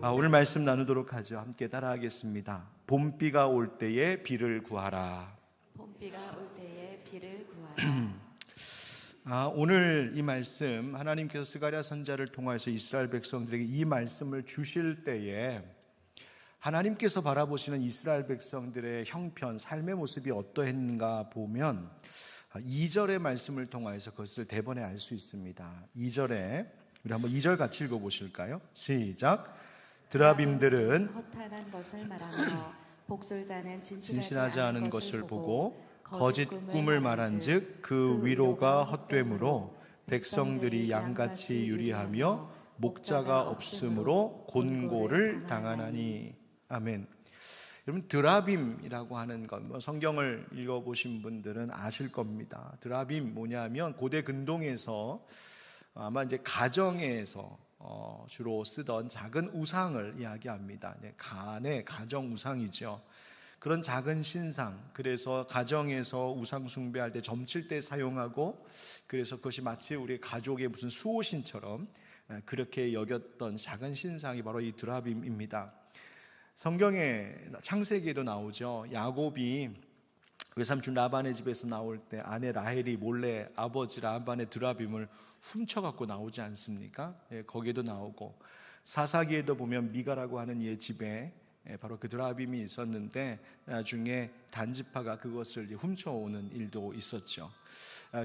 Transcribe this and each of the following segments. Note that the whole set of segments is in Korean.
오늘 말씀 나누도록 하죠. 함께 따라하겠습니다. 봄비가 올 때에 비를 구하라. 봄비가 올 때에 비를 구하라. 오늘 이 말씀 하나님께서 스가랴 선지자를 통해서 이스라엘 백성들에게 이 말씀을 주실 때에 하나님께서 바라보시는 이스라엘 백성들의 형편, 삶의 모습이 어떠했는가 보면 2절의 말씀을 통해서 그것을 대번에 알 수 있습니다. 2절에 우리 한번 2절 같이 읽어보실까요? 시작. 드라빔들은 허탄한 것을 말하며 복술자는 진실하지 않은 것을 보고 거짓 꿈을 말한즉 그 위로가 헛되므로 백성들이 양같이 유리하며 목자가 없으므로 곤고를 당하나니. 아멘. 여러분, 드라빔이라고 하는 것, 성경을 읽어보신 분들은 아실 겁니다. 드라빔 뭐냐면 고대 근동에서 아마 이제 가정에서 주로 쓰던 작은 우상을 이야기합니다. 간의 가정 우상이죠. 그런 작은 신상, 그래서 가정에서 우상 숭배할 때 점칠 때 사용하고, 그래서 그것이 마치 우리 가족의 무슨 수호신처럼 그렇게 여겼던 작은 신상이 바로 이 드라빔입니다. 성경에 창세기에도 나오죠. 야곱이 외삼촌 라반의 집에서 나올 때 아내 라헬이 몰래 아버지 라반의 드라빔을 훔쳐갖고 나오지 않습니까? 거기에도 나오고, 사사기에도 보면 미가라고 하는 얘 집에 바로 그 드라빔이 있었는데 나중에 단지파가 그것을 훔쳐오는 일도 있었죠.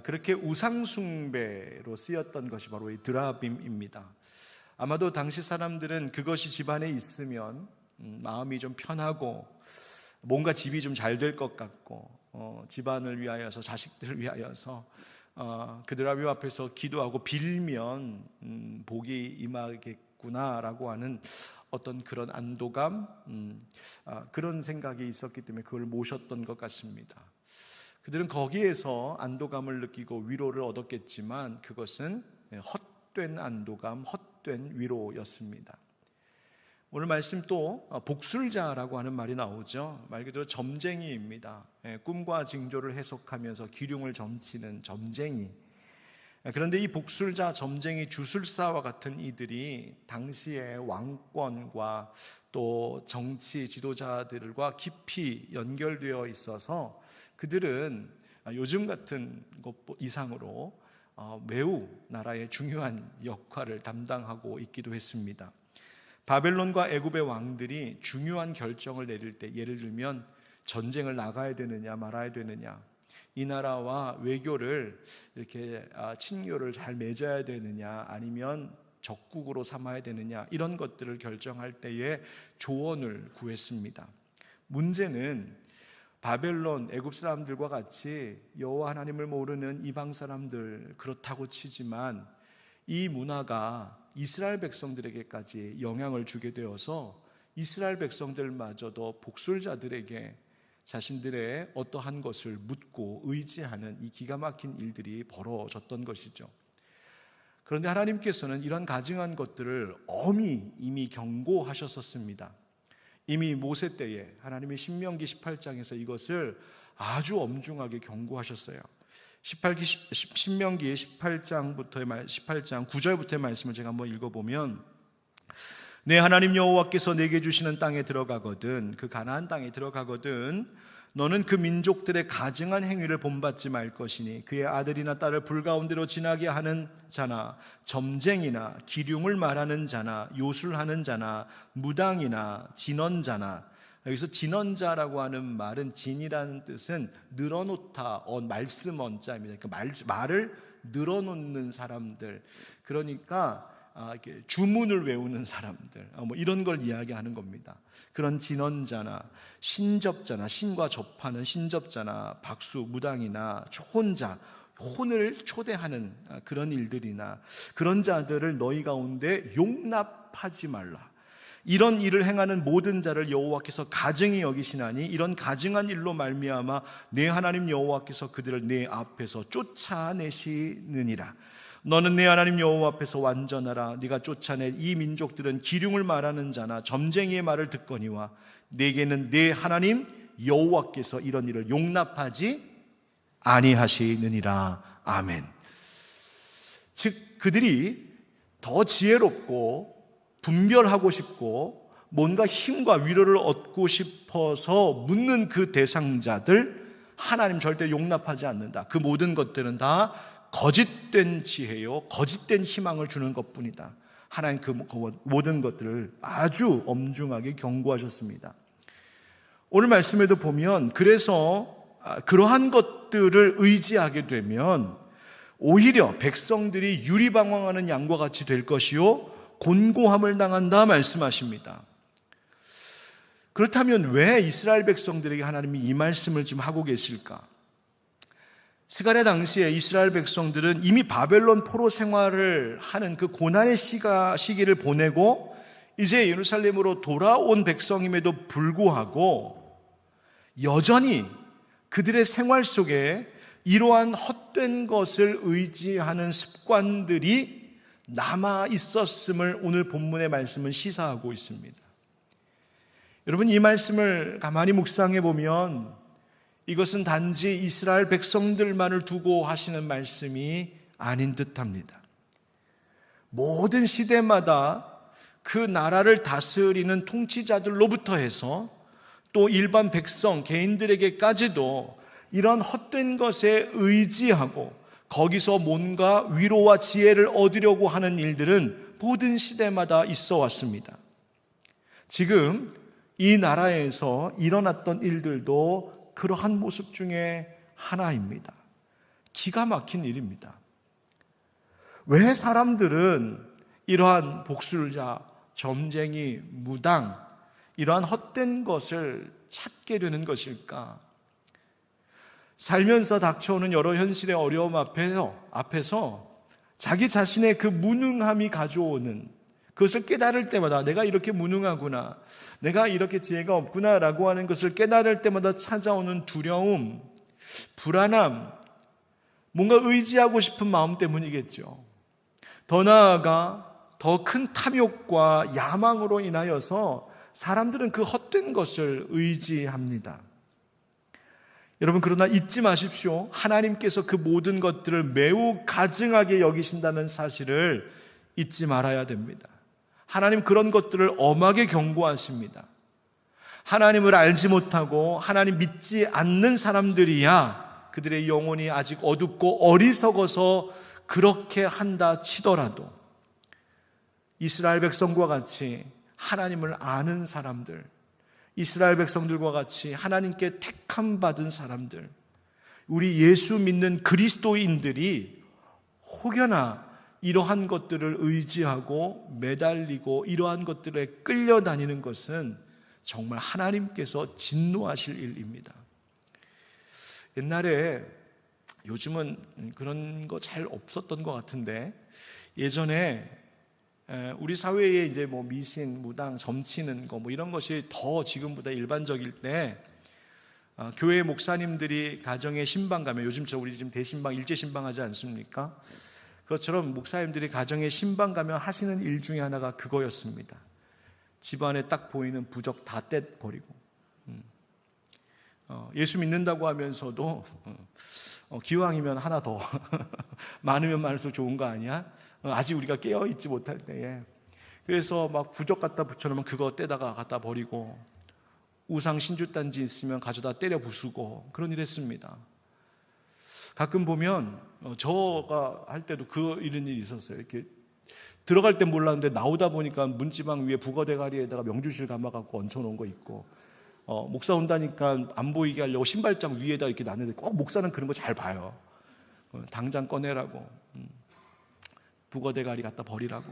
그렇게 우상숭배로 쓰였던 것이 바로 이 드라빔입니다. 아마도 당시 사람들은 그것이 집안에 있으면 마음이 좀 편하고 뭔가 집이 좀 잘 될 것 같고 집안을 위하여서, 자식들을 위하여서 그 드라빔 앞에서 기도하고 빌면 복이 임하겠구나라고 하는 어떤 그런 안도감, 그런 생각이 있었기 때문에 그걸 모셨던 것 같습니다. 그들은 거기에서 안도감을 느끼고 위로를 얻었겠지만 그것은 헛된 안도감, 헛된 위로였습니다. 오늘 말씀 또 복술자라고 하는 말이 나오죠. 말 그대로 점쟁이입니다. 꿈과 징조를 해석하면서 기륭을 점치는 점쟁이. 그런데 이 복술자, 점쟁이, 주술사와 같은 이들이 당시의 왕권과 또 정치 지도자들과 깊이 연결되어 있어서 그들은 요즘 같은 것 이상으로 매우 나라의 중요한 역할을 담당하고 있기도 했습니다. 바벨론과 애굽의 왕들이 중요한 결정을 내릴 때, 예를 들면 전쟁을 나가야 되느냐 말아야 되느냐, 이 나라와 외교를 이렇게 친교를 잘 맺어야 되느냐 아니면 적국으로 삼아야 되느냐, 이런 것들을 결정할 때에 조언을 구했습니다. 문제는 바벨론, 애굽 사람들과 같이 여호와 하나님을 모르는 이방 사람들 그렇다고 치지만 이 문화가 이스라엘 백성들에게까지 영향을 주게 되어서 이스라엘 백성들마저도 복술자들에게 자신들의 어떠한 것을 묻고 의지하는 이 기가 막힌 일들이 벌어졌던 것이죠. 그런데 하나님께서는 이런 가증한 것들을 엄히 이미 경고하셨었습니다. 이미 모세 때에 하나님이 신명기 18장에서 이것을 아주 엄중하게 경고하셨어요. 신명기 18장 9절부터의 말씀을 제가 한번 읽어보면, 내 하나님 여호와께서 내게 주시는 땅에 들어가거든, 그 가나안 땅에 들어가거든 너는 그 민족들의 가증한 행위를 본받지 말 것이니 그의 아들이나 딸을 불 가운데로 지나게 하는 자나 점쟁이나 기륭을 말하는 자나 요술하는 자나 무당이나 진언자나, 여기서 진언자라고 하는 말은, 진이라는 뜻은 늘어놓다, 말씀 언자입니다. 그러니까 말을 늘어놓는 사람들, 그러니까 이렇게 주문을 외우는 사람들, 이런 걸 이야기하는 겁니다. 그런 진언자나 신접자나, 신과 접하는 신접자나 박수, 무당이나 혼자, 혼을 초대하는 그런 일들이나 그런 자들을 너희 가운데 용납하지 말라. 이런 일을 행하는 모든 자를 여호와께서 가증히 여기시나니 이런 가증한 일로 말미암아 내 하나님 여호와께서 그들을 내 앞에서 쫓아내시느니라. 너는 내 하나님 여호와 앞에서 완전하라. 네가 쫓아낼 이 민족들은 기륭을 말하는 자나 점쟁이의 말을 듣거니와 내게는 내 하나님 여호와께서 이런 일을 용납하지 아니하시느니라. 아멘. 즉 그들이 더 지혜롭고 분별하고 싶고 뭔가 힘과 위로를 얻고 싶어서 묻는 그 대상자들 하나님 절대 용납하지 않는다. 그 모든 것들은 다 거짓된 지혜요, 거짓된 희망을 주는 것뿐이다. 하나님 그 모든 것들을 아주 엄중하게 경고하셨습니다. 오늘 말씀에도 보면 그래서 그러한 것들을 의지하게 되면 오히려 백성들이 유리방황하는 양과 같이 될 것이요 곤고함을 당한다 말씀하십니다. 그렇다면 왜 이스라엘 백성들에게 하나님이 이 말씀을 지금 하고 계실까? 스가랴 당시에 이스라엘 백성들은 이미 바벨론 포로 생활을 하는 그 고난의 시기를 보내고 이제 예루살렘으로 돌아온 백성임에도 불구하고 여전히 그들의 생활 속에 이러한 헛된 것을 의지하는 습관들이 남아 있었음을 오늘 본문의 말씀은 시사하고 있습니다. 여러분, 이 말씀을 가만히 묵상해 보면 이것은 단지 이스라엘 백성들만을 두고 하시는 말씀이 아닌 듯합니다. 모든 시대마다 그 나라를 다스리는 통치자들로부터 해서 또 일반 백성, 개인들에게까지도 이런 헛된 것에 의지하고 거기서 뭔가 위로와 지혜를 얻으려고 하는 일들은 모든 시대마다 있어 왔습니다. 지금 이 나라에서 일어났던 일들도 그러한 모습 중에 하나입니다. 기가 막힌 일입니다. 왜 사람들은 이러한 복술자, 점쟁이, 무당, 이러한 헛된 것을 찾게 되는 것일까? 살면서 닥쳐오는 여러 현실의 어려움 앞에서 자기 자신의 그 무능함이 가져오는 그것을 깨달을 때마다 내가 이렇게 무능하구나, 내가 이렇게 지혜가 없구나라고 하는 것을 깨달을 때마다 찾아오는 두려움, 불안함, 뭔가 의지하고 싶은 마음 때문이겠죠. 더 나아가 더 큰 탐욕과 야망으로 인하여서 사람들은 그 헛된 것을 의지합니다. 여러분, 그러나 잊지 마십시오. 하나님께서 그 모든 것들을 매우 가증하게 여기신다는 사실을 잊지 말아야 됩니다. 하나님 그런 것들을 엄하게 경고하십니다. 하나님을 알지 못하고 하나님 믿지 않는 사람들이야 그들의 영혼이 아직 어둡고 어리석어서 그렇게 한다 치더라도 이스라엘 백성과 같이 하나님을 아는 사람들, 이스라엘 백성들과 같이 하나님께 택함 받은 사람들, 우리 예수 믿는 그리스도인들이 혹여나 이러한 것들을 의지하고 매달리고 이러한 것들에 끌려다니는 것은 정말 하나님께서 진노하실 일입니다. 옛날에, 요즘은 그런 거 잘 없었던 것 같은데 예전에 우리 사회에 이제 뭐 미신, 무당, 점치는 거 뭐 이런 것이 더 지금보다 일반적일 때 교회 목사님들이 가정에 신방 가면, 요즘처럼 우리 지금 대신방, 일제신방 하지 않습니까? 그것처럼 목사님들이 가정에 신방 가면 하시는 일 중에 하나가 그거였습니다. 집안에 딱 보이는 부적 다 떼버리고 예수 믿는다고 하면서도 기왕이면 하나 더 많으면 많을수록 좋은 거 아니야? 아직 우리가 깨어있지 못할 때에. 그래서 막 부적 갖다 붙여놓으면 그거 떼다가 갖다 버리고 우상 신주단지 있으면 가져다 때려 부수고 그런 일 했습니다. 가끔 보면 저가 할 때도 이런 일이 있었어요. 이렇게 들어갈 땐 몰랐는데 나오다 보니까 문지방 위에 북어대가리에다가 명주실 감아갖고 얹혀놓은 거 있고, 목사 온다니까 안 보이게 하려고 신발장 위에다 이렇게 놨는데 꼭 목사는 그런 거 잘 봐요. 당장 꺼내라고, 북어대가리 갖다 버리라고,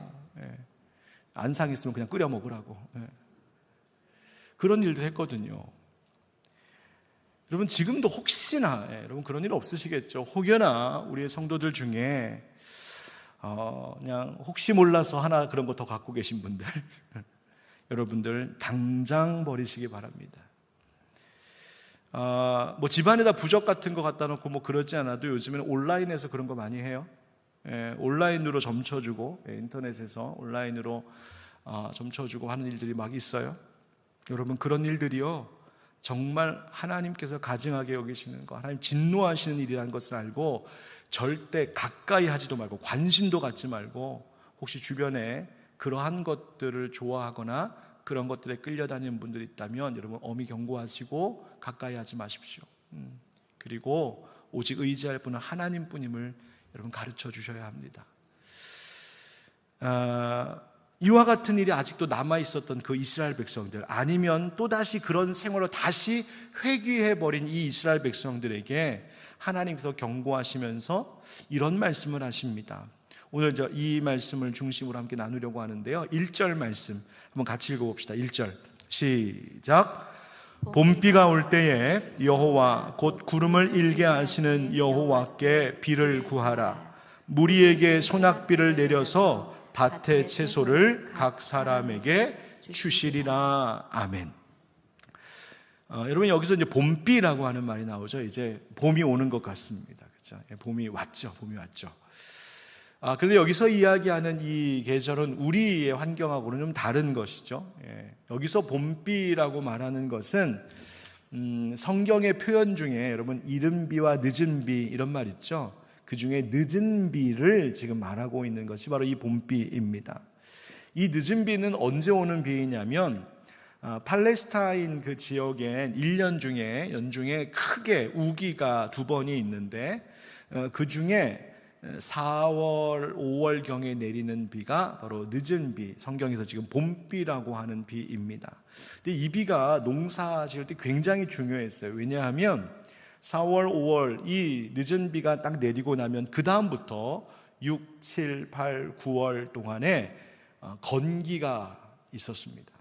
안상 있으면 그냥 끓여 먹으라고, 그런 일들 했거든요. 여러분, 지금도 혹시나 여러분 그런 일 없으시겠죠? 혹여나 우리의 성도들 중에 그냥 혹시 몰라서 하나 그런 거 더 갖고 계신 분들 여러분들 당장 버리시기 바랍니다. 뭐 집안에다 부적 같은 거 갖다 놓고 뭐 그러지 않아도 요즘에는 온라인에서 그런 거 많이 해요. 온라인으로 점쳐주고, 인터넷에서 온라인으로 점쳐주고 하는 일들이 막 있어요. 여러분, 그런 일들이요 정말 하나님께서 가증하게 여기시는 거, 하나님 진노하시는 일이라는 것을 알고 절대 가까이 하지도 말고 관심도 갖지 말고, 혹시 주변에 그러한 것들을 좋아하거나 그런 것들에 끌려다니는 분들이 있다면 여러분 엄히 경고하시고 가까이 하지 마십시오. 그리고 오직 의지할 분은 하나님뿐임을 여러분 가르쳐 주셔야 합니다. 이와 같은 일이 아직도 남아있었던 그 이스라엘 백성들, 아니면 또다시 그런 생활로 다시 회귀해버린 이 이스라엘 백성들에게 하나님께서 경고하시면서 이런 말씀을 하십니다. 오늘 이 말씀을 중심으로 함께 나누려고 하는데요, 1절 말씀 한번 같이 읽어봅시다. 1절 시작. 봄비가 올 때에 여호와 곧 구름을 일게 하시는 여호와께 비를 구하라. 무리에게 소낙비를 내려서 밭의 채소를 각 사람에게 주시리라. 아멘. 여러분 여기서 이제 봄비라고 하는 말이 나오죠. 이제 봄이 오는 것 같습니다. 그렇죠? 봄이 왔죠. 봄이 왔죠. 그런데 여기서 이야기하는 이 계절은 우리의 환경하고는 좀 다른 것이죠. 여기서 봄비라고 말하는 것은 성경의 표현 중에 여러분 이른 비와 늦은 비 이런 말 있죠. 그 중에 늦은 비를 지금 말하고 있는 것이 바로 이 봄비입니다. 이 늦은 비는 언제 오는 비이냐면 팔레스타인 그 지역엔 1년 중에 연중에 크게 우기가 2번이 있는데 그 중에 4월, 5월경에 내리는 비가 바로 늦은 비, 성경에서 지금 봄비라고 하는 비입니다. 근데 이 비가 농사 지을 때 굉장히 중요했어요. 왜냐하면 4월, 5월 이 늦은 비가 딱 내리고 나면 그 다음부터 6, 7, 8, 9월 동안에 건기가 있었습니다.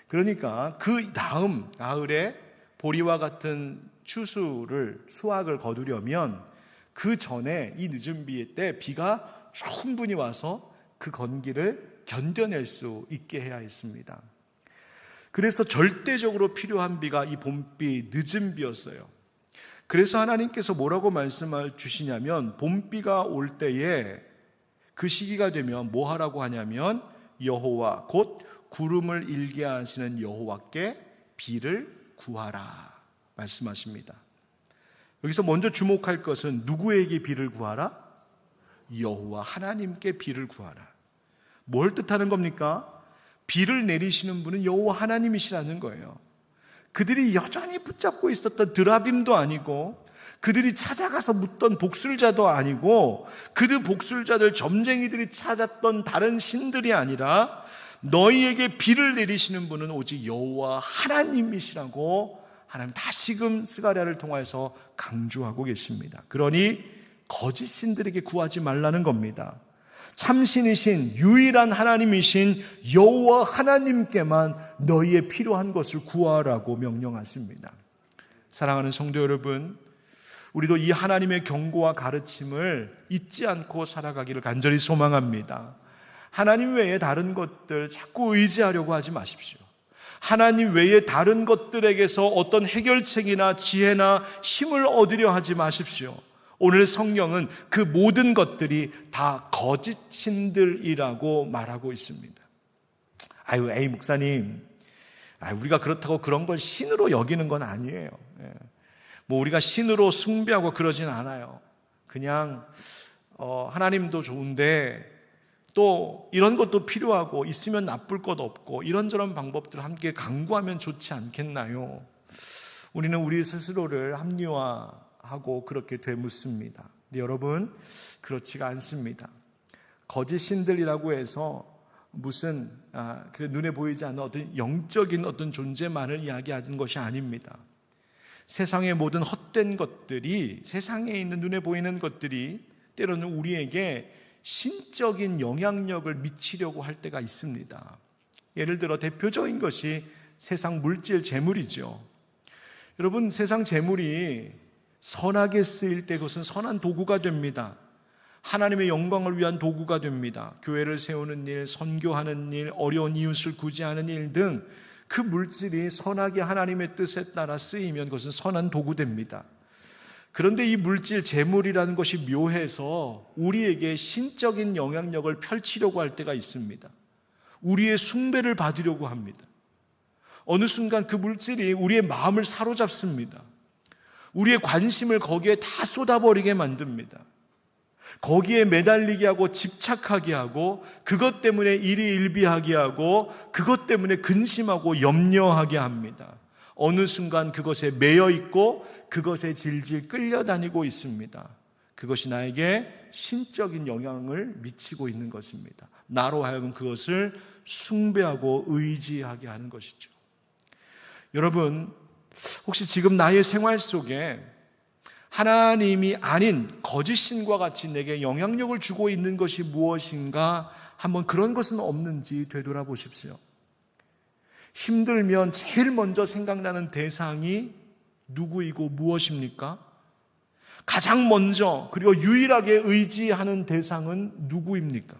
그러니까 그 다음 가을에 보리와 같은 수확을 거두려면 그 전에 이 늦은 비 때 비가 충분히 와서 그 건기를 견뎌낼 수 있게 해야 했습니다. 그래서 절대적으로 필요한 비가 이 봄비, 늦은 비였어요. 그래서 하나님께서 뭐라고 말씀을 주시냐면 봄비가 올 때에 그 시기가 되면 뭐 하라고 하냐면 여호와 곧 구름을 일게 하시는 여호와께 비를 구하라 말씀하십니다. 여기서 먼저 주목할 것은 누구에게 비를 구하라? 여호와 하나님께 비를 구하라. 뭘 뜻하는 겁니까? 비를 내리시는 분은 여호와 하나님이시라는 거예요. 그들이 여전히 붙잡고 있었던 드라빔도 아니고 그들이 찾아가서 묻던 복술자도 아니고 그들 복술자들 점쟁이들이 찾았던 다른 신들이 아니라 너희에게 비를 내리시는 분은 오직 여호와 하나님이시라고 하나님 다시금 스가랴를 통해서 강조하고 계십니다. 그러니 거짓 신들에게 구하지 말라는 겁니다. 참신이신 유일한 하나님이신 여호와 하나님께만 너희의 필요한 것을 구하라고 명령하십니다. 사랑하는 성도 여러분, 우리도 이 하나님의 경고와 가르침을 잊지 않고 살아가기를 간절히 소망합니다. 하나님 외에 다른 것들 자꾸 의지하려고 하지 마십시오. 하나님 외에 다른 것들에게서 어떤 해결책이나 지혜나 힘을 얻으려 하지 마십시오. 오늘 성경은 그 모든 것들이 다 거짓 신들이라고 말하고 있습니다. 에이 목사님, 우리가 그렇다고 그런 걸 신으로 여기는 건 아니에요. 뭐 우리가 신으로 숭배하고 그러진 않아요. 그냥 하나님도 좋은데 또 이런 것도 필요하고 있으면 나쁠 것 없고 이런저런 방법들을 함께 강구하면 좋지 않겠나요? 우리는 우리 스스로를 합리화하고 그렇게 되묻습니다. 근데 여러분, 그렇지가 않습니다. 거짓 신들이라고 해서 무슨 눈에 보이지 않는 어떤 영적인 어떤 존재만을 이야기하는 것이 아닙니다. 세상의 모든 헛된 것들이, 세상에 있는 눈에 보이는 것들이 때로는 우리에게 신적인 영향력을 미치려고 할 때가 있습니다. 예를 들어 대표적인 것이 세상 물질 재물이죠. 여러분, 세상 재물이 선하게 쓰일 때 그것은 선한 도구가 됩니다. 하나님의 영광을 위한 도구가 됩니다. 교회를 세우는 일, 선교하는 일, 어려운 이웃을 구제하는 일 등 그 물질이 선하게 하나님의 뜻에 따라 쓰이면 그것은 선한 도구 됩니다. 그런데 이 물질 재물이라는 것이 묘해서 우리에게 신적인 영향력을 펼치려고 할 때가 있습니다. 우리의 숭배를 받으려고 합니다. 어느 순간 그 물질이 우리의 마음을 사로잡습니다. 우리의 관심을 거기에 다 쏟아버리게 만듭니다. 거기에 매달리게 하고 집착하게 하고 그것 때문에 일희일비하게 하고 그것 때문에 근심하고 염려하게 합니다. 어느 순간 그것에 매여 있고 그것에 질질 끌려다니고 있습니다. 그것이 나에게 신적인 영향을 미치고 있는 것입니다. 나로 하여금 그것을 숭배하고 의지하게 하는 것이죠. 여러분, 혹시 지금 나의 생활 속에 하나님이 아닌 거짓 신과 같이 내게 영향력을 주고 있는 것이 무엇인가 한번 그런 것은 없는지 되돌아보십시오. 힘들면 제일 먼저 생각나는 대상이 누구이고 무엇입니까? 가장 먼저 그리고 유일하게 의지하는 대상은 누구입니까?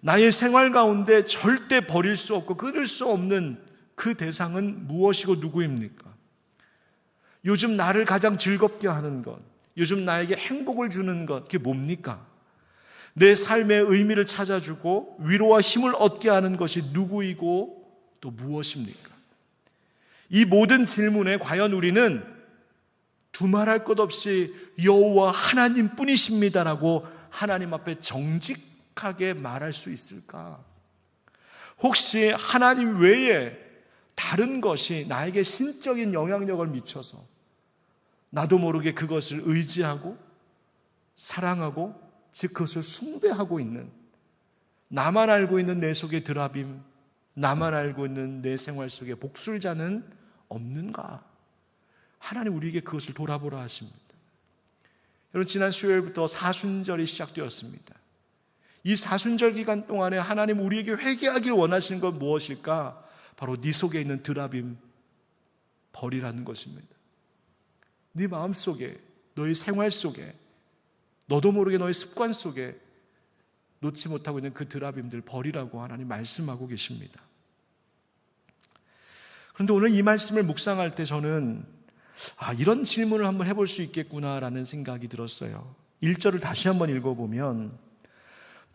나의 생활 가운데 절대 버릴 수 없고 끊을 수 없는 그 대상은 무엇이고 누구입니까? 요즘 나를 가장 즐겁게 하는 것, 요즘 나에게 행복을 주는 것, 그게 뭡니까? 내 삶의 의미를 찾아주고 위로와 힘을 얻게 하는 것이 누구이고 또 무엇입니까? 이 모든 질문에 과연 우리는 두말할 것 없이 여호와 하나님 뿐이십니다라고 하나님 앞에 정직하게 말할 수 있을까? 혹시 하나님 외에 다른 것이 나에게 신적인 영향력을 미쳐서 나도 모르게 그것을 의지하고 사랑하고 즉 그것을 숭배하고 있는, 나만 알고 있는 내 속의 드라빔, 나만 알고 있는 내 생활 속의 복술자는 없는가? 하나님 우리에게 그것을 돌아보라 하십니다. 여러분, 지난 수요일부터 사순절이 시작되었습니다. 이 사순절 기간 동안에 하나님 우리에게 회개하길 원하시는 건 무엇일까? 바로 네 속에 있는 드라빔 버리라는 것입니다. 네 마음속에, 너의 생활 속에, 너도 모르게 너의 습관 속에 놓지 못하고 있는 그 드라빔들 버리라고 하나님 말씀하고 계십니다. 그런데 오늘 이 말씀을 묵상할 때 저는 이런 질문을 한번 해볼 수 있겠구나라는 생각이 들었어요. 1절을 다시 한번 읽어보면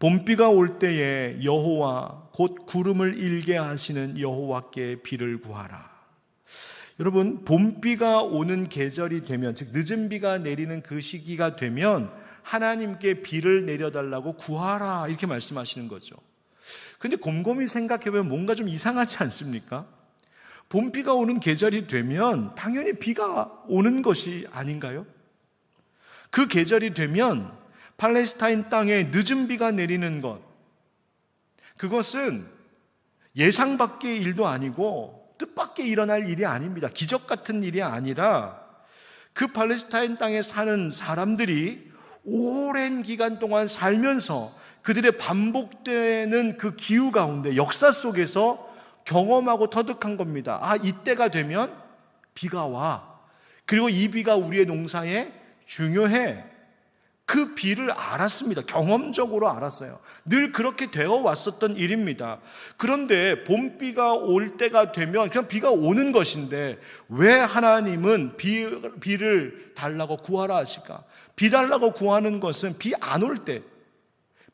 봄비가 올 때에 여호와 곧 구름을 일게 하시는 여호와께 비를 구하라. 여러분, 봄비가 오는 계절이 되면, 즉 늦은 비가 내리는 그 시기가 되면 하나님께 비를 내려달라고 구하라 이렇게 말씀하시는 거죠. 근데 곰곰이 생각해보면 뭔가 좀 이상하지 않습니까? 봄비가 오는 계절이 되면 당연히 비가 오는 것이 아닌가요? 그 계절이 되면 팔레스타인 땅에 늦은 비가 내리는 것, 그것은 예상 밖의 일도 아니고 뜻밖의 일어날 일이 아닙니다. 기적 같은 일이 아니라 그 팔레스타인 땅에 사는 사람들이 오랜 기간 동안 살면서 그들의 반복되는 그 기후 가운데 역사 속에서 경험하고 터득한 겁니다. 이때가 되면 비가 와. 그리고 이 비가 우리의 농사에 중요해. 그 비를 알았습니다. 경험적으로 알았어요. 늘 그렇게 되어 왔었던 일입니다. 그런데 봄비가 올 때가 되면 그냥 비가 오는 것인데 왜 하나님은 비를 달라고 구하라 하실까? 비 달라고 구하는 것은 비 안 올 때,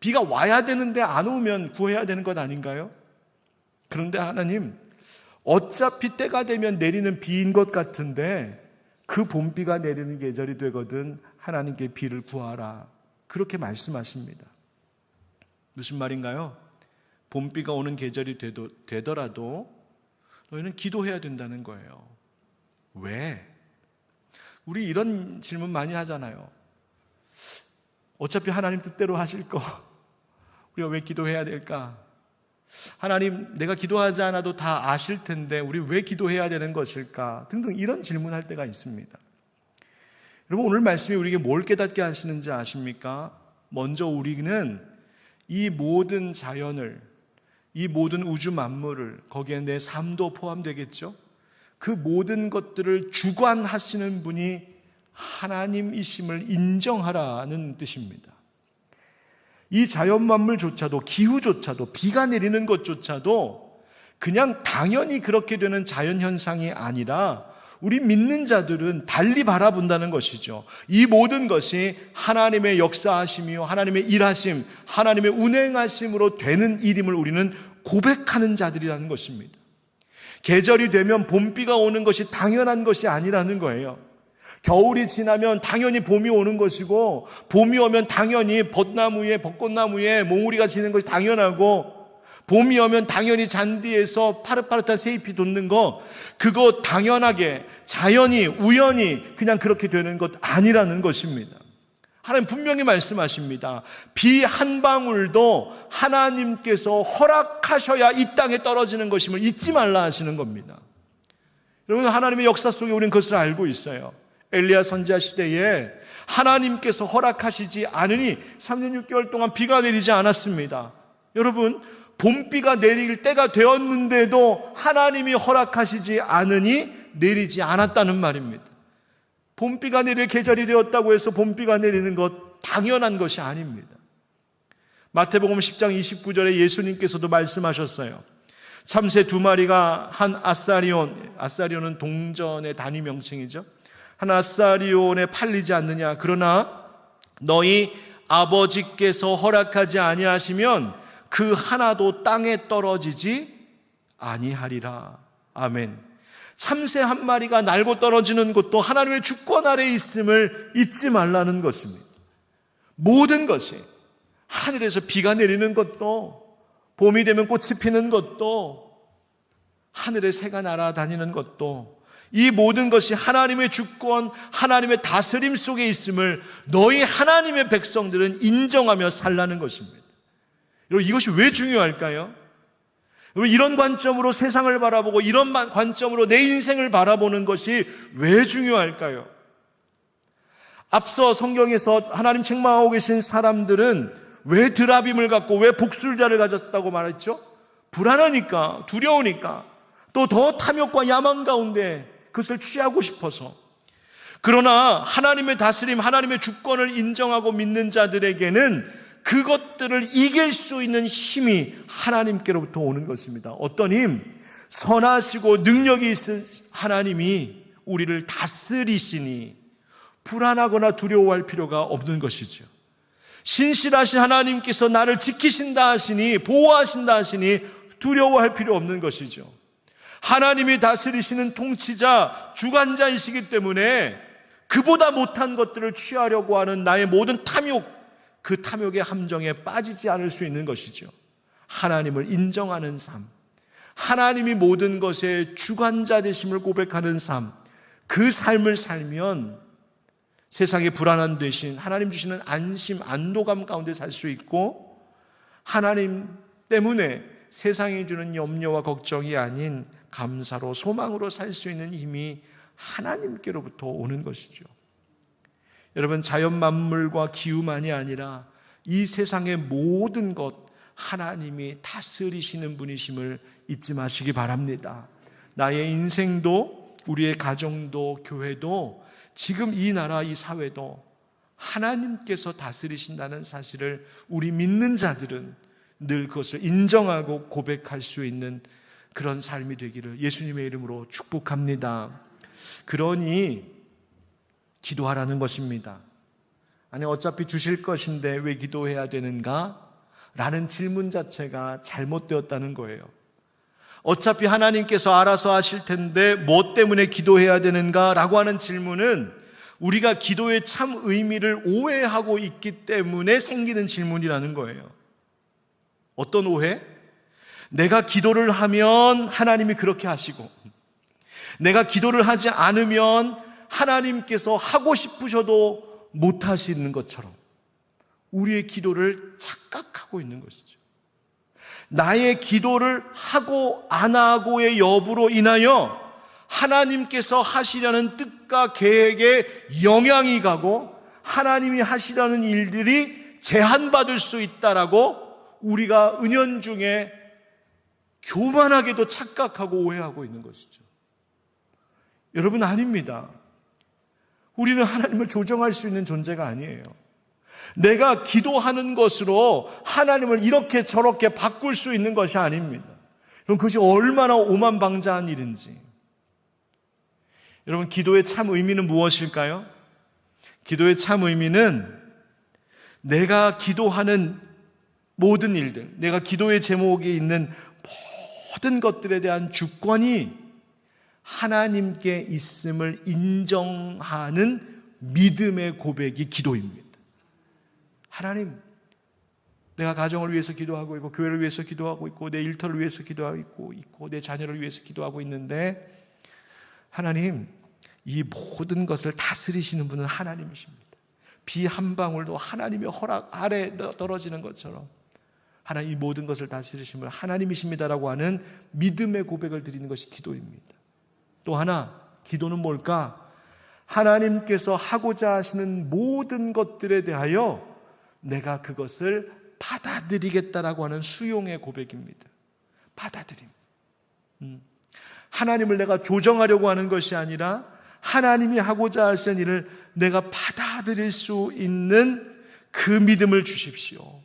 비가 와야 되는데 안 오면 구해야 되는 것 아닌가요? 그런데 하나님, 어차피 때가 되면 내리는 비인 것 같은데 그 봄비가 내리는 계절이 되거든 하나님께 비를 구하라. 그렇게 말씀하십니다. 무슨 말인가요? 봄비가 오는 계절이 되더라도 너희는 기도해야 된다는 거예요. 왜? 우리 이런 질문 많이 하잖아요. 어차피 하나님 뜻대로 하실 거 우리가 왜 기도해야 될까? 하나님, 내가 기도하지 않아도 다 아실 텐데 우리 왜 기도해야 되는 것일까? 등등 이런 질문할 때가 있습니다. 여러분, 오늘 말씀이 우리에게 뭘 깨닫게 하시는지 아십니까? 먼저 우리는 이 모든 자연을, 이 모든 우주 만물을, 거기에 내 삶도 포함되겠죠? 그 모든 것들을 주관하시는 분이 하나님이심을 인정하라는 뜻입니다. 이 자연 만물조차도, 기후조차도, 비가 내리는 것조차도 그냥 당연히 그렇게 되는 자연현상이 아니라 우리 믿는 자들은 달리 바라본다는 것이죠. 이 모든 것이 하나님의 역사하심이요, 하나님의 일하심, 하나님의 운행하심으로 되는 일임을 우리는 고백하는 자들이라는 것입니다. 계절이 되면 봄비가 오는 것이 당연한 것이 아니라는 거예요. 겨울이 지나면 당연히 봄이 오는 것이고, 봄이 오면 당연히 벚꽃나무에 몽우리가 지는 것이 당연하고, 봄이 오면 당연히 잔디에서 파릇파릇한 새잎이 돋는 거, 그거 당연하게 자연히 우연히 그냥 그렇게 되는 것 아니라는 것입니다. 하나님 분명히 말씀하십니다. 비 한 방울도 하나님께서 허락하셔야 이 땅에 떨어지는 것임을 잊지 말라 하시는 겁니다. 여러분, 하나님의 역사 속에 우리는 그것을 알고 있어요. 엘리야 선지자 시대에 하나님께서 허락하시지 않으니 3년 6개월 동안 비가 내리지 않았습니다. 여러분, 봄비가 내릴 때가 되었는데도 하나님이 허락하시지 않으니 내리지 않았다는 말입니다. 봄비가 내릴 계절이 되었다고 해서 봄비가 내리는 것 당연한 것이 아닙니다. 마태복음 10장 29절에 예수님께서도 말씀하셨어요. 참새 2마리가 한 아사리온은 동전의 단위 명칭이죠. 한 아사리온에 팔리지 않느냐. 그러나 너희 아버지께서 허락하지 아니하시면 그 하나도 땅에 떨어지지 아니하리라. 아멘. 참새 한 마리가 날고 떨어지는 것도 하나님의 주권 아래에 있음을 잊지 말라는 것입니다. 모든 것이, 하늘에서 비가 내리는 것도, 봄이 되면 꽃이 피는 것도, 하늘에 새가 날아다니는 것도, 이 모든 것이 하나님의 주권, 하나님의 다스림 속에 있음을 너희 하나님의 백성들은 인정하며 살라는 것입니다. 여러분, 이것이 왜 중요할까요? 여러분, 이런 관점으로 세상을 바라보고 이런 관점으로 내 인생을 바라보는 것이 왜 중요할까요? 앞서 성경에서 하나님 책망하고 계신 사람들은 왜 드라빔을 갖고 왜 복술자를 가졌다고 말했죠? 불안하니까, 두려우니까, 또 더 탐욕과 야망 가운데 그것을 취하고 싶어서. 그러나 하나님의 다스림, 하나님의 주권을 인정하고 믿는 자들에게는 그것들을 이길 수 있는 힘이 하나님께로부터 오는 것입니다. 어떤 힘? 선하시고 능력이 있으신 하나님이 우리를 다스리시니 불안하거나 두려워할 필요가 없는 것이죠. 신실하신 하나님께서 나를 지키신다 하시니, 보호하신다 하시니 두려워할 필요 없는 것이죠. 하나님이 다스리시는 통치자, 주관자이시기 때문에 그보다 못한 것들을 취하려고 하는 나의 모든 탐욕, 그 탐욕의 함정에 빠지지 않을 수 있는 것이죠. 하나님을 인정하는 삶, 하나님이 모든 것의 주관자 되심을 고백하는 삶, 그 삶을 살면 세상의 불안한 대신 하나님 주시는 안심, 안도감 가운데 살 수 있고, 하나님 때문에 세상이 주는 염려와 걱정이 아닌 감사로, 소망으로 살 수 있는 힘이 하나님께로부터 오는 것이죠. 여러분, 자연 만물과 기후만이 아니라 이 세상의 모든 것 하나님이 다스리시는 분이심을 잊지 마시기 바랍니다. 나의 인생도, 우리의 가정도, 교회도, 지금 이 나라, 이 사회도 하나님께서 다스리신다는 사실을 우리 믿는 자들은 늘 그것을 인정하고 고백할 수 있는 그런 삶이 되기를 예수님의 이름으로 축복합니다. 그러니 기도하라는 것입니다. 아니, 어차피 주실 것인데 왜 기도해야 되는가? 라는 질문 자체가 잘못되었다는 거예요. 어차피 하나님께서 알아서 하실 텐데 뭐 때문에 기도해야 되는가? 라고 하는 질문은 우리가 기도의 참 의미를 오해하고 있기 때문에 생기는 질문이라는 거예요. 어떤 오해? 내가 기도를 하면 하나님이 그렇게 하시고, 내가 기도를 하지 않으면 하나님께서 하고 싶으셔도 못 하시는 것처럼 우리의 기도를 착각하고 있는 것이죠. 나의 기도를 하고 안 하고의 여부로 인하여 하나님께서 하시려는 뜻과 계획에 영향이 가고 하나님이 하시려는 일들이 제한받을 수 있다라고 우리가 은연중에 교만하게도 착각하고 오해하고 있는 것이죠. 여러분, 아닙니다. 우리는 하나님을 조정할 수 있는 존재가 아니에요. 내가 기도하는 것으로 하나님을 이렇게 저렇게 바꿀 수 있는 것이 아닙니다. 그럼 그것이 얼마나 오만방자한 일인지. 여러분, 기도의 참 의미는 무엇일까요? 기도의 참 의미는 내가 기도하는 모든 일들, 내가 기도의 제목에 있는 모든 것들에 대한 주권이 하나님께 있음을 인정하는 믿음의 고백이 기도입니다. 하나님, 내가 가정을 위해서 기도하고 있고, 교회를 위해서 기도하고 있고, 내 일터를 위해서 기도하고 있고, 내 자녀를 위해서 기도하고 있는데, 하나님, 이 모든 것을 다스리시는 분은 하나님이십니다. 비 한 방울도 하나님의 허락 아래 떨어지는 것처럼 하나님, 이 모든 것을 다스리시는 분은 하나님이십니다라고 하는 믿음의 고백을 드리는 것이 기도입니다. 또 하나, 기도는 뭘까? 하나님께서 하고자 하시는 모든 것들에 대하여 내가 그것을 받아들이겠다라고 하는 수용의 고백입니다. 받아들임. 하나님을 내가 조정하려고 하는 것이 아니라 하나님이 하고자 하시는 일을 내가 받아들일 수 있는 그 믿음을 주십시오.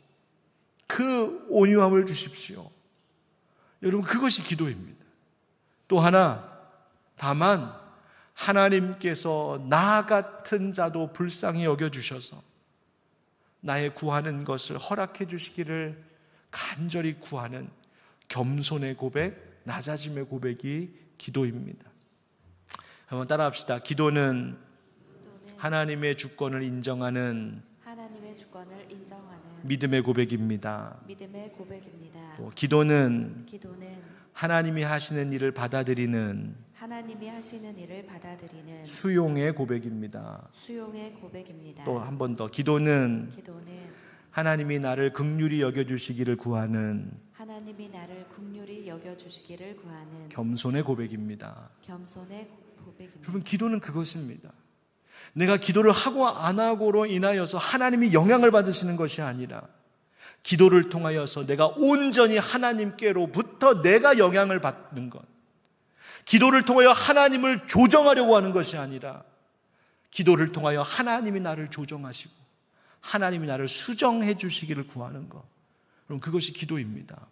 그 온유함을 주십시오. 여러분, 그것이 기도입니다. 또 하나, 다만 하나님께서 나 같은 자도 불쌍히 여겨주셔서 나의 구하는 것을 허락해 주시기를 간절히 구하는 겸손의 고백, 낮아짐의 고백이 기도입니다. 한번 따라합시다. 기도는 하나님의 주권을 인정하는 믿음의 고백입니다. 믿음의 고백입니다. 또 기도는 기도는 하나님이 하시는 일을 받아들이는 수용의 고백입니다. 수용의 고백입니다. 또 한 번 더, 기도는 기도는 하나님이 나를 긍휼히 여겨주시기를 구하는 겸손의 고백입니다. 겸손의 고백입니다. 여러분, 기도는 그것입니다. 내가 기도를 하고 안 하고로 인하여서 하나님이 영향을 받으시는 것이 아니라 기도를 통하여서 내가 온전히 하나님께로부터 내가 영향을 받는 것, 기도를 통하여 하나님을 조정하려고 하는 것이 아니라 기도를 통하여 하나님이 나를 조정하시고 하나님이 나를 수정해 주시기를 구하는 것, 그럼 그것이 기도입니다.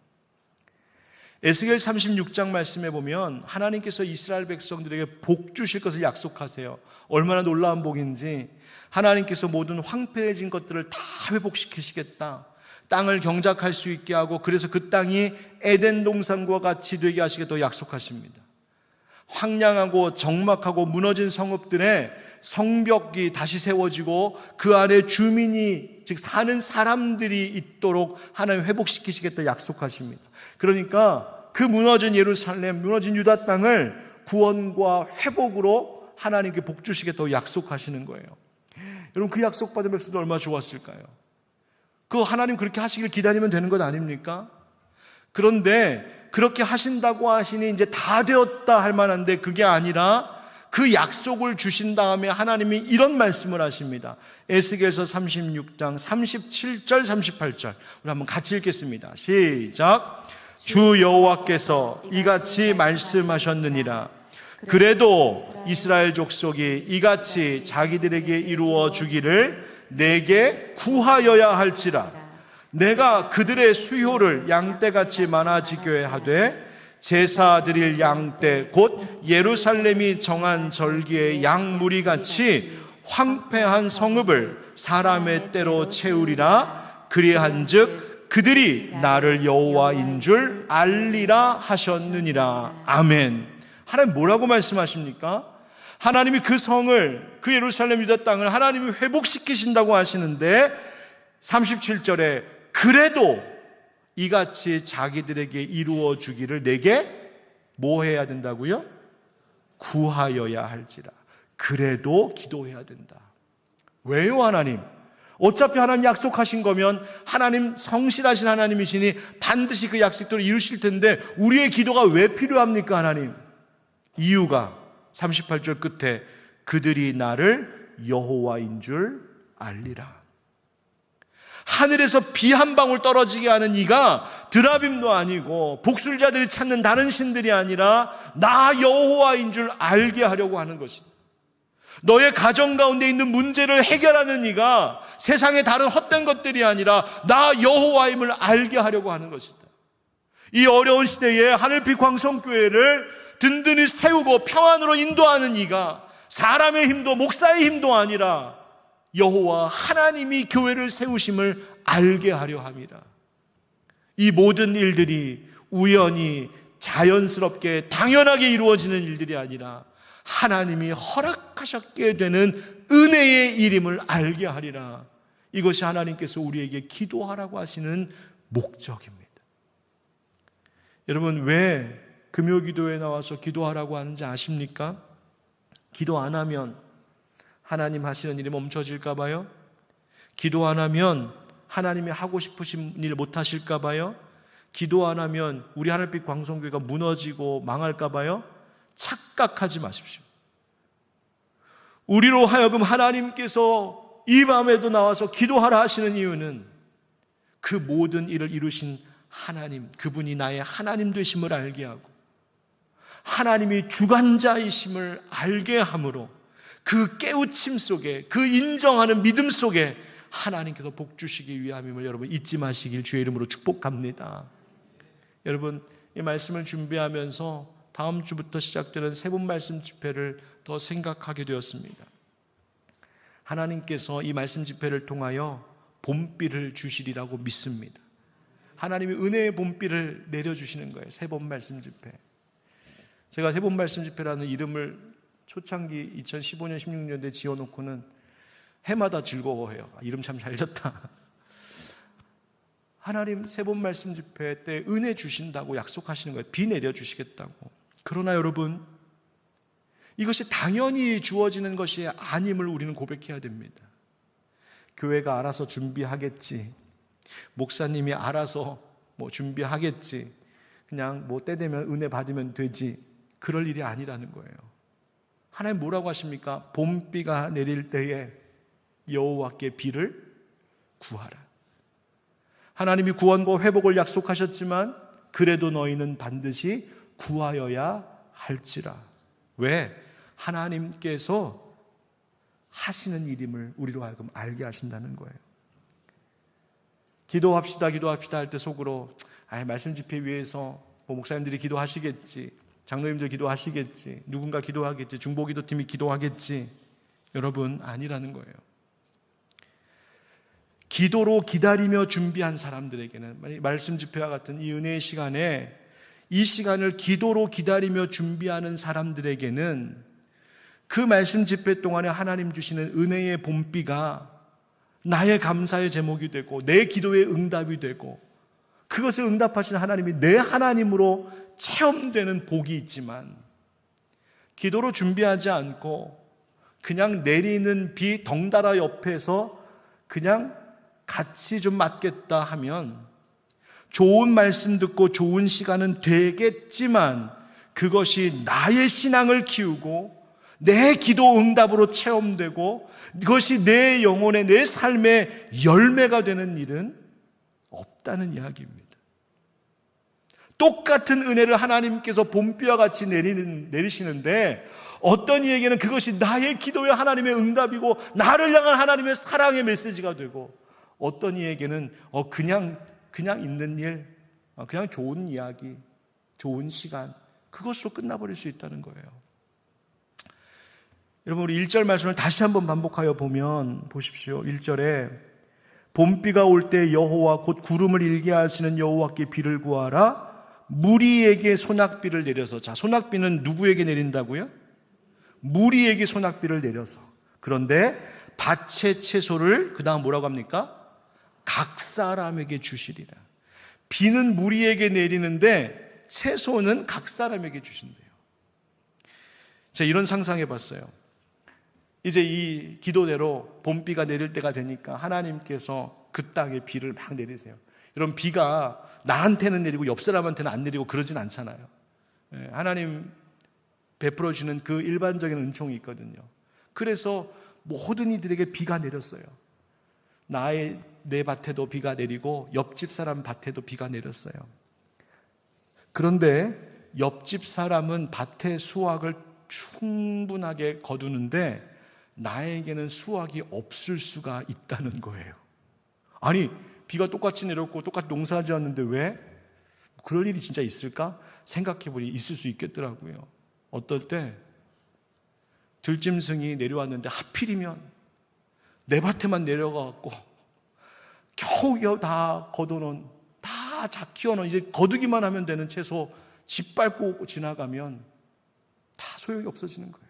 에스겔 36장 말씀에 보면 하나님께서 이스라엘 백성들에게 복 주실 것을 약속하세요. 얼마나 놀라운 복인지, 하나님께서 모든 황폐해진 것들을 다 회복시키시겠다, 땅을 경작할 수 있게 하고 그래서 그 땅이 에덴 동산과 같이 되게 하시겠다고 약속하십니다. 황량하고 적막하고 무너진 성읍들의 성벽이 다시 세워지고 그 안에 주민이, 즉 사는 사람들이 있도록 하나님 회복시키시겠다 약속하십니다. 그러니까 그 무너진 예루살렘, 무너진 유다 땅을 구원과 회복으로 하나님께 복 주시겠다고 약속하시는 거예요. 여러분, 그 약속받은 백성들 얼마나 좋았을까요? 그 하나님 그렇게 하시길 기다리면 되는 것 아닙니까? 그런데 그렇게 하신다고 하시니 이제 다 되었다 할 만한데 그게 아니라 그 약속을 주신 다음에 하나님이 이런 말씀을 하십니다. 에스겔서 36장 37절 38절 우리 한번 같이 읽겠습니다. 시작. 주 여호와께서 이같이 말씀하셨느니라. 그래도 이스라엘 족속이 이같이 자기들에게 이루어 주기를 내게 구하여야 할지라. 내가 그들의 수요를 양떼같이 많아지게 하되 제사 드릴 양떼 곧 예루살렘이 정한 절기의 양무리같이 황폐한 성읍을 사람의 때로 채우리라. 그리한즉 그들이 나를 여호와인 줄 알리라 하셨느니라. 아멘. 하나님 뭐라고 말씀하십니까? 하나님이 그 성을, 그 예루살렘 유다 땅을 하나님이 회복시키신다고 하시는데 37절에 그래도 이같이 자기들에게 이루어 주기를 내게 뭐 해야 된다고요? 구하여야 할지라. 그래도 기도해야 된다. 왜요, 하나님? 어차피 하나님 약속하신 거면 하나님 성실하신 하나님이시니 반드시 그 약속대로 이루실 텐데 우리의 기도가 왜 필요합니까, 하나님? 이유가 38절 끝에 그들이 나를 여호와인 줄 알리라. 하늘에서 비 한 방울 떨어지게 하는 이가 드라빔도 아니고 복술자들이 찾는 다른 신들이 아니라 나 여호와인 줄 알게 하려고 하는 것이다. 너의 가정 가운데 있는 문제를 해결하는 이가 세상의 다른 헛된 것들이 아니라 나 여호와임을 알게 하려고 하는 것이다. 이 어려운 시대에 하늘빛 광성교회를 든든히 세우고 평안으로 인도하는 이가 사람의 힘도 목사의 힘도 아니라 여호와 하나님이 교회를 세우심을 알게 하려 함이라. 이 모든 일들이 우연히 자연스럽게 당연하게 이루어지는 일들이 아니라 하나님이 허락하셨게 되는 은혜의 일임을 알게 하리라. 이것이 하나님께서 우리에게 기도하라고 하시는 목적입니다. 여러분, 왜 금요기도에 나와서 기도하라고 하는지 아십니까? 기도 안 하면 하나님 하시는 일이 멈춰질까 봐요? 기도 안 하면 하나님이 하고 싶으신 일 못 하실까 봐요? 기도 안 하면 우리 하늘빛 광성교회가 무너지고 망할까 봐요? 착각하지 마십시오. 우리로 하여금 하나님께서 이 밤에도 나와서 기도하라 하시는 이유는 그 모든 일을 이루신 하나님, 그분이 나의 하나님 되심을 알게 하고 하나님이 주관자이심을 알게 함으로 그 깨우침 속에, 그 인정하는 믿음 속에 하나님께서 복 주시기 위함임을 여러분 잊지 마시길 주의 이름으로 축복합니다. 여러분, 이 말씀을 준비하면서 다음 주부터 시작되는 세 번 말씀 집회를 더 생각하게 되었습니다. 하나님께서 이 말씀 집회를 통하여 봄비를 주시리라고 믿습니다. 하나님이 은혜의 봄비를 내려주시는 거예요. 세 번 말씀 집회. 제가 세 번 말씀 집회라는 이름을 초창기 2015년 16년도에 지어놓고는 해마다 즐거워해요. 이름 참 잘 졌다. 하나님 세 번 말씀 집회 때 은혜 주신다고 약속하시는 거예요. 비 내려주시겠다고. 그러나 여러분, 이것이 당연히 주어지는 것이 아님을 우리는 고백해야 됩니다. 교회가 알아서 준비하겠지, 목사님이 알아서 준비하겠지, 그냥 때 되면 은혜 받으면 되지, 그럴 일이 아니라는 거예요. 하나님 뭐라고 하십니까? 봄비가 내릴 때에 여호와께 비를 구하라. 하나님이 구원과 회복을 약속하셨지만 그래도 너희는 반드시 구하여야 할지라. 왜? 하나님께서 하시는 일임을 우리로 하여금 알게 하신다는 거예요. 기도합시다 할 때 속으로 말씀 집회 위해서 목사님들이 기도하시겠지, 장로님들 기도하시겠지, 누군가 기도하겠지, 중보기도팀이 기도하겠지. 여러분, 아니라는 거예요. 기도로 기다리며 준비한 사람들에게는, 말씀 집회와 같은 이 은혜의 시간에 이 시간을 기도로 기다리며 준비하는 사람들에게는 그 말씀 집회 동안에 하나님 주시는 은혜의 봄비가 나의 감사의 제목이 되고 내 기도의 응답이 되고 그것을 응답하시는 하나님이 내 하나님으로 체험되는 복이 있지만, 기도로 준비하지 않고 그냥 내리는 비 덩달아 옆에서 그냥 같이 좀 맞겠다 하면 좋은 말씀 듣고 좋은 시간은 되겠지만 그것이 나의 신앙을 키우고 내 기도 응답으로 체험되고 그것이 내 영혼의, 내 삶의 열매가 되는 일은 없다는 이야기입니다. 똑같은 은혜를 하나님께서 봄비와 같이 내리시는데 어떤 이에게는 그것이 나의 기도의 하나님의 응답이고 나를 향한 하나님의 사랑의 메시지가 되고, 어떤 이에게는 그냥 있는 일, 그냥 좋은 이야기, 좋은 시간, 그것으로 끝나버릴 수 있다는 거예요. 여러분, 우리 1절 말씀을 다시 한번 반복하여 보면 보십시오. 1절에 봄비가 올 때 여호와 곧 구름을 일게 하시는 여호와께 비를 구하라. 무리에게 소낙비를 내려서. 자, 소낙비는 누구에게 내린다고요? 무리에게 소낙비를 내려서. 그런데 밭의 채소를 그 다음 뭐라고 합니까? 각 사람에게 주시리라. 비는 무리에게 내리는데 채소는 각 사람에게 주신대요. 제가 이런 상상해 봤어요. 이제 이 기도대로 봄비가 내릴 때가 되니까 하나님께서 그 땅에 비를 막 내리세요. 이런 비가 나한테는 내리고 옆 사람한테는 안 내리고 그러진 않잖아요. 하나님 베풀어 주는 그 일반적인 은총이 있거든요. 그래서 모든 이들에게 비가 내렸어요. 내 밭에도 비가 내리고 옆집 사람 밭에도 비가 내렸어요. 그런데 옆집 사람은 밭의 수확을 충분하게 거두는데 나에게는 수확이 없을 수가 있다는 거예요. 아니, 비가 똑같이 내렸고 똑같이 농사 지었는데 왜? 그럴 일이 진짜 있을까? 생각해보니 있을 수 있겠더라고요. 어떨 때 들짐승이 내려왔는데 하필이면 내 밭에만 내려가갖고 겨우 다 걷어놓은, 다 키워놓은, 이제 거두기만 하면 되는 채소 짓밟고 지나가면 다 소용이 없어지는 거예요.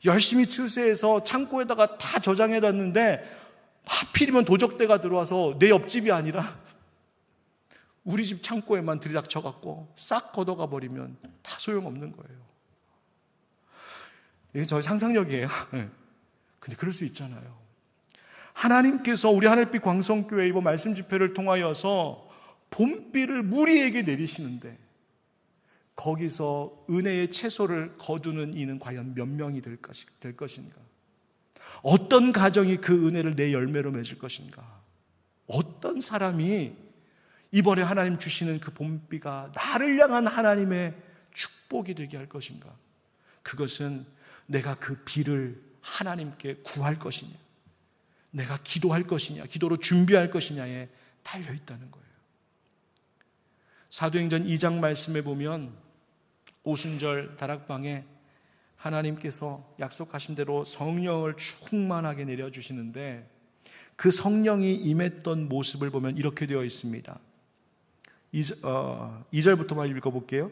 열심히 추수해서 창고에다가 다 저장해놨는데 하필이면 도적대가 들어와서 내 옆집이 아니라 우리 집 창고에만 들이닥쳐갖고 싹 걷어가 버리면 다 소용없는 거예요. 이게 저의 상상력이에요. 근데 그럴 수 있잖아요. 하나님께서 우리 하늘빛 광성교회 이번 말씀 집회를 통하여서 봄비를 무리에게 내리시는데 거기서 은혜의 채소를 거두는 이는 과연 몇 명이 될 것인가? 어떤 가정이 그 은혜를 내 열매로 맺을 것인가? 어떤 사람이 이번에 하나님 주시는 그 봄비가 나를 향한 하나님의 축복이 되게 할 것인가? 그것은 내가 그 비를 하나님께 구할 것이냐, 내가 기도할 것이냐, 기도로 준비할 것이냐에 달려있다는 거예요. 사도행전 2장 말씀에 보면 오순절 다락방에 하나님께서 약속하신 대로 성령을 충만하게 내려주시는데 그 성령이 임했던 모습을 보면 이렇게 되어 있습니다. 2절부터만 읽어볼게요.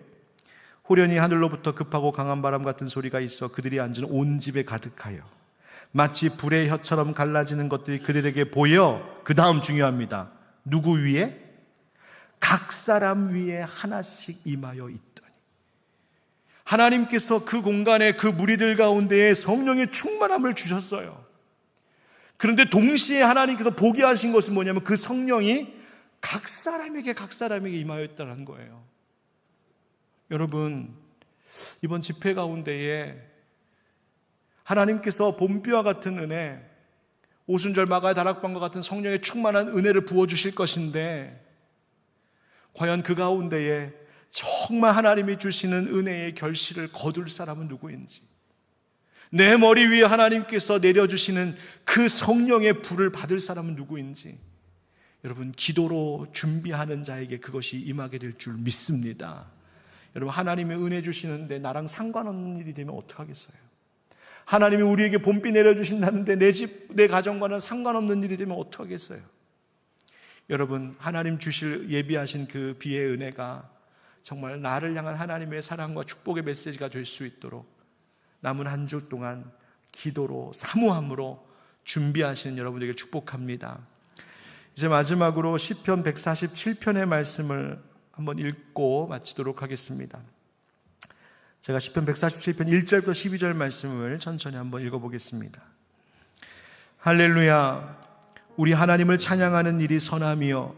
호련히 하늘로부터 급하고 강한 바람 같은 소리가 있어 그들이 앉은 온 집에 가득하여 마치 불의 혀처럼 갈라지는 것들이 그들에게 보여. 그 다음 중요합니다. 누구 위에? 각 사람 위에 하나씩 임하여 있더니. 하나님께서 그 공간에 그 무리들 가운데에 성령의 충만함을 주셨어요. 그런데 동시에 하나님께서 보게 하신 것은 뭐냐면 그 성령이 각 사람에게 임하여 있다는 거예요. 여러분, 이번 집회 가운데에 하나님께서 봄비와 같은 은혜, 오순절 마가의 다락방과 같은 성령의 충만한 은혜를 부어주실 것인데 과연 그 가운데에 정말 하나님이 주시는 은혜의 결실을 거둘 사람은 누구인지, 내 머리 위에 하나님께서 내려주시는 그 성령의 불을 받을 사람은 누구인지, 여러분, 기도로 준비하는 자에게 그것이 임하게 될 줄 믿습니다. 여러분, 하나님의 은혜 주시는데 나랑 상관없는 일이 되면 어떡하겠어요? 하나님이 우리에게 봄비 내려주신다는데 내 집, 내 가정과는 상관없는 일이 되면 어떡하겠어요? 여러분, 하나님 주실 예비하신 그 비의 은혜가 정말 나를 향한 하나님의 사랑과 축복의 메시지가 될 수 있도록 남은 한 주 동안 기도로 사모함으로 준비하시는 여러분에게 축복합니다. 이제 마지막으로 시편 147편의 말씀을 한번 읽고 마치도록 하겠습니다. 제가 시편 147편 1절부터 12절 말씀을 천천히 한번 읽어보겠습니다. 할렐루야. 우리 하나님을 찬양하는 일이 선하며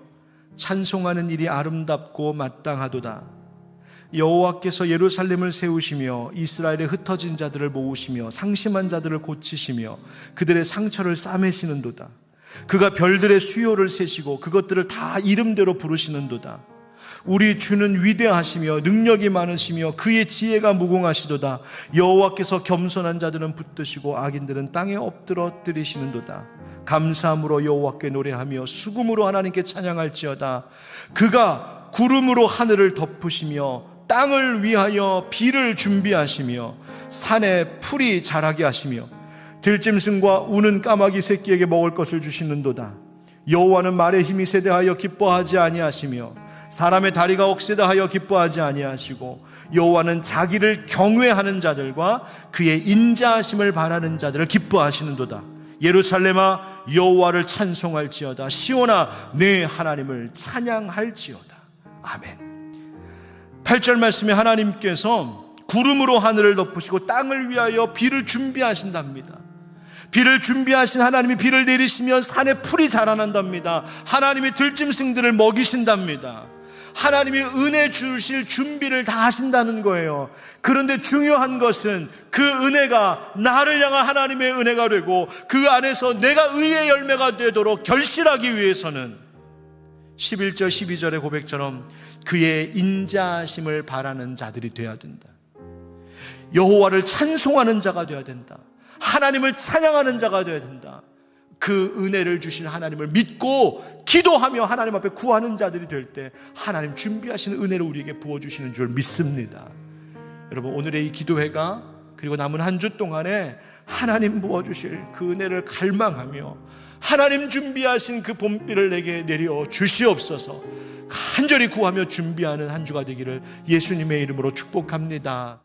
찬송하는 일이 아름답고 마땅하도다. 여호와께서 예루살렘을 세우시며 이스라엘의 흩어진 자들을 모으시며 상심한 자들을 고치시며 그들의 상처를 싸매시는도다. 그가 별들의 수요를 세시고 그것들을 다 이름대로 부르시는도다. 우리 주는 위대하시며 능력이 많으시며 그의 지혜가 무궁하시도다. 여호와께서 겸손한 자들은 붙드시고 악인들은 땅에 엎드러뜨리시는도다. 감사함으로 여호와께 노래하며 수금으로 하나님께 찬양할지어다. 그가 구름으로 하늘을 덮으시며 땅을 위하여 비를 준비하시며 산에 풀이 자라게 하시며 들짐승과 우는 까마귀 새끼에게 먹을 것을 주시는도다. 여호와는 말의 힘이 세대하여 기뻐하지 아니하시며 사람의 다리가 억세다하여 기뻐하지 아니하시고 여호와는 자기를 경외하는 자들과 그의 인자하심을 바라는 자들을 기뻐하시는도다. 예루살렘아 여호와를 찬송할지어다. 시온아 내 하나님을 찬양할지어다. 아멘. 8절 말씀에 하나님께서 구름으로 하늘을 덮으시고 땅을 위하여 비를 준비하신답니다. 비를 준비하신 하나님이 비를 내리시면 산에 풀이 자라난답니다. 하나님이 들짐승들을 먹이신답니다. 하나님이 은혜 주실 준비를 다 하신다는 거예요. 그런데 중요한 것은 그 은혜가 나를 향한 하나님의 은혜가 되고 그 안에서 내가 의의 열매가 되도록 결실하기 위해서는 11절 12절의 고백처럼 그의 인자하심을 바라는 자들이 되어야 된다. 여호와를 찬송하는 자가 되어야 된다. 하나님을 찬양하는 자가 되어야 된다. 그 은혜를 주신 하나님을 믿고 기도하며 하나님 앞에 구하는 자들이 될 때 하나님 준비하시는 은혜를 우리에게 부어주시는 줄 믿습니다. 여러분, 오늘의 이 기도회가 그리고 남은 한 주 동안에 하나님 부어주실 그 은혜를 갈망하며 하나님 준비하신 그 봄비를 내게 내려 주시옵소서. 간절히 구하며 준비하는 한 주가 되기를 예수님의 이름으로 축복합니다.